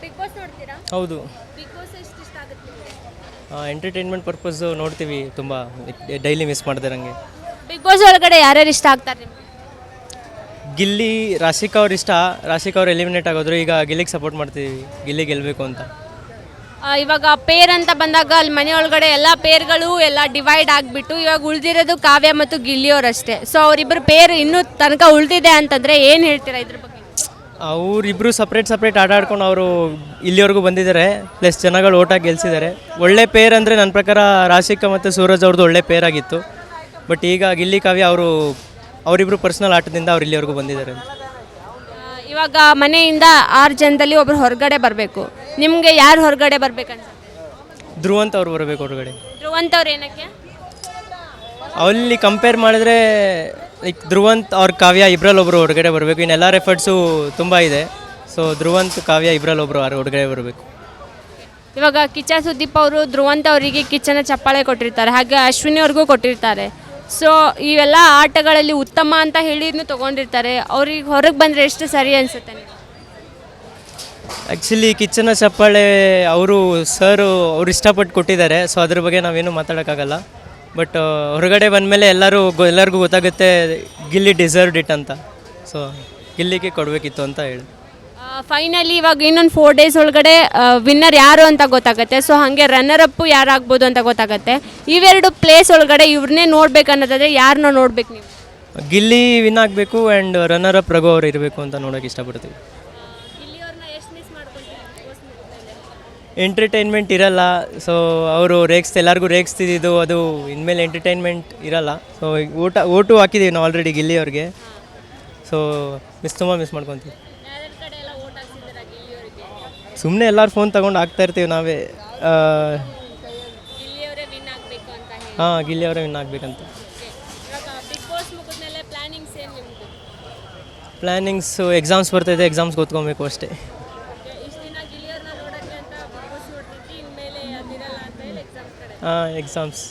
Big boss ನೋಡ್ತೀರಾ? ಹೌದು. Big boss ಎಷ್ಟು ಇಷ್ಟ ಆಗುತ್ತೆ ನಿಮಗೆ? ಎಂಟರ್ಟೈನ್ಮೆಂಟ್ ಪರ್ಪಸ್ಸು ನೋಡ್ತೀವಿ ತುಂಬ, ಡೈಲಿ ಮಿಸ್ ಮಾಡ್ದಿರಂಗೆ. ಬಿಗ್ ಬಾಸ್ ಒಳಗಡೆ ಯಾರ್ಯಾರು ಇಷ್ಟ ಆಗ್ತಾರೆ ನಿಮಗೆ? ಗಿಲ್ಲಿ, ರಾಶಿಕಾ ಅವ್ರು ಇಷ್ಟ. ರಾಶಿಕಾ ಅವ್ರು ಎಲಿಮಿನೇಟ್ ಆಗೋದ್ರು. ಈಗ ಗಿಲ್ಲಿಗೆ ಸಪೋರ್ಟ್ ಮಾಡ್ತೀವಿ, ಗಿಲ್ಲಿ ಗೆಲ್ಲಬೇಕು ಅಂತ. ಇವಾಗ ಪೇರ್ ಅಂತ ಬಂದಾಗ ಅಲ್ಲಿ ಮನೆ ಒಳಗಡೆ ಎಲ್ಲ ಪೇರ್ಗಳು ಎಲ್ಲ ಡಿವೈಡ್ ಆಗಿಬಿಟ್ಟು ಇವಾಗ ಉಳಿದಿರೋದು ಕಾವ್ಯ ಮತ್ತು ಗಿಲ್ಲಿಯವರಷ್ಟೇ. ಸೊ ಅವರಿಬ್ಬರು ಪೇರ್ ಇನ್ನೂ ತನಕ ಉಳಿದಿದೆ ಅಂತಂದರೆ ಏನು ಹೇಳ್ತೀರಾ ಇದ್ರ ಬಗ್ಗೆ? ಅವರಿಬ್ಬರು ಸಪ್ರೇಟ್ ಆಟ ಆಡ್ಕೊಂಡು ಅವರು ಇಲ್ಲಿವರೆಗೂ ಬಂದಿದ್ದಾರೆ. ಪ್ಲಸ್ ಜನಗಳು ಓಟಾಗಿ ಗೆಲ್ಸಿದ್ದಾರೆ. ಒಳ್ಳೆ ಪೇರ್ ಅಂದರೆ ನನ್ನ ಪ್ರಕಾರ ರಾಶಿಕಾ ಮತ್ತು ಸೂರಜ್ ಅವ್ರದ್ದು ಒಳ್ಳೆ ಪೇರ್ ಆಗಿತ್ತು. ಬಟ್ ಈಗ ಗಿಲ್ಲಿ ಕಾವ್ಯ ಅವರಿಬ್ಬರು ಪರ್ಸ್ನಲ್ ಆಟದಿಂದ ಅವ್ರು ಇಲ್ಲಿವರೆಗೂ ಬಂದಿದ್ದಾರೆ. ಇವಾಗ ಮನೆಯಿಂದ 6 ಜನದಲ್ಲಿ ಒಬ್ರು ಹೊರಗಡೆ ಬರಬೇಕು. ನಿಮಗೆ ಯಾರು ಹೊರಗಡೆ ಬರ್ಬೇಕಂತ? ಧ್ರುವಂತ್ ಅವ್ರು ಬರಬೇಕು ಹೊರಗಡೆ. ಧ್ರುವಂತ್ ಅವ್ರು ಏನಕ್ಕೆ? ಅಲ್ಲಿ ಕಂಪೇರ್ ಮಾಡಿದ್ರೆ ಲೈಕ್ ಧ್ರುವಂತ್ ಅವ್ರ ಕಾವ್ಯ ಇಬ್ಬರಲ್ಲಿ ಒಬ್ಬರು ಹೊರಗಡೆ ಬರಬೇಕು. ಇನ್ನು ಎಲ್ಲರ ಎಫರ್ಟ್ಸು ತುಂಬ ಇದೆ. ಸೊ ಧ್ರುವಂತ್ ಕಾವ್ಯ ಇಬ್ಬರಲ್ಲಿ ಒಬ್ಬರು ಹೊರಗಡೆ ಬರಬೇಕು. ಇವಾಗ ಕಿಚ್ಚ ಸುದೀಪ್ ಅವರು ಧ್ರುವಂತ್ ಅವರಿಗೆ ಕಿಚ್ಚನ ಚಪ್ಪಾಳೆ ಕೊಟ್ಟಿರ್ತಾರೆ, ಹಾಗೆ ಅಶ್ವಿನಿ ಅವ್ರಿಗೂ ಕೊಟ್ಟಿರ್ತಾರೆ. ಸೊ ಇವೆಲ್ಲ ಆಟಗಳಲ್ಲಿ ಉತ್ತಮ ಅಂತ ಹೇಳಿನೂ ತೊಗೊಂಡಿರ್ತಾರೆ. ಅವ್ರಿಗೆ ಹೊರಗೆ ಬಂದರೆ ಎಷ್ಟು ಸರಿ ಅನಿಸುತ್ತೆ ನಿಮಗೆ? ಆ್ಯಕ್ಚುಲಿ ಕಿಚ್ಚನ ಚಪ್ಪಾಳೆ ಅವ್ರು ಇಷ್ಟಪಟ್ಟು ಕೊಟ್ಟಿದ್ದಾರೆ. ಸೊ ಅದ್ರ ಬಗ್ಗೆ ನಾವೇನು ಮಾತಾಡೋಕ್ಕಾಗಲ್ಲ. ಬಟ್ ಹೊರಗಡೆ ಬಂದಮೇಲೆ ಎಲ್ಲರಿಗೂ ಗೊತ್ತಾಗುತ್ತೆ ಗಿಲ್ಲಿ ಡಿಸರ್ವ್ಡ್ ಇಟ್ ಅಂತ. ಸೊ ಗಿಲ್ಲಿಗೆ ಕೊಡಬೇಕಿತ್ತು ಅಂತ ಹೇಳಿ. ಫೈನಲಿ ಇವಾಗ ಇನ್ನೊಂದು 4 ಡೇಸ್ ಒಳಗಡೆ ವಿನ್ನರ್ ಯಾರು ಅಂತ ಗೊತ್ತಾಗುತ್ತೆ. ಸೊ ಹಾಗೆ ರನ್ನರ್ ಅಪ್ಪು ಯಾರಾಗ್ಬೋದು ಅಂತ ಗೊತ್ತಾಗುತ್ತೆ. ಇವೆರಡು ಪ್ಲೇಸ್ ಒಳಗಡೆ ಇವ್ರನ್ನೇ ನೋಡ್ಬೇಕನ್ನೋದಾದರೆ ಯಾರನ್ನ ನೋಡ್ಬೇಕು ನೀವು? ಗಿಲ್ಲಿ ವಿನ್ ಆಗಬೇಕು ಆ್ಯಂಡ್ ರನ್ನರ್ ಅಪ್ ರಘು ಅವ್ರು ಇರಬೇಕು ಅಂತ ನೋಡೋಕೆ ಇಷ್ಟಪಡ್ತೀವಿ. ಎಂಟರ್ಟೈನ್ಮೆಂಟ್ ಇರಲ್ಲ. ಸೊ ಅವರು ಎಲ್ಲರಿಗೂ ರೇಗಿಸ್ತಿದ್ದು ಅದು ಇನ್ಮೇಲೆ ಎಂಟರ್ಟೈನ್ಮೆಂಟ್ ಇರಲ್ಲ. ಸೊ ಓಟು ಹಾಕಿದ್ದೀವಿ ನಾವು ಆಲ್ರೆಡಿ ಗಿಲ್ಲಿ ಅವ್ರಿಗೆ. ಸೊ ತುಂಬ ಮಿಸ್ ಮಾಡ್ಕೊತೀವಿ. ಸುಮ್ಮನೆ ಎಲ್ಲರೂ ಫೋನ್ ತೊಗೊಂಡು ಹಾಕ್ತಾಯಿರ್ತೀವಿ ನಾವೇ. ಹಾಂ, ಗಿಲ್ಲಿ ಅವರೇ ವಿನ್ ಆಗಬೇಕಂತ. ಪ್ಲ್ಯಾನಿಂಗ್ಸು ಎಕ್ಸಾಮ್ಸ್ ಬರ್ತಾಯಿದೆ, ಎಕ್ಸಾಮ್ಸ್ಗೆ ಓದ್ಕೊಬೇಕು ಅಷ್ಟೇ. ಹಾಂ, ಎಕ್ಸಾಮ್ಸ್.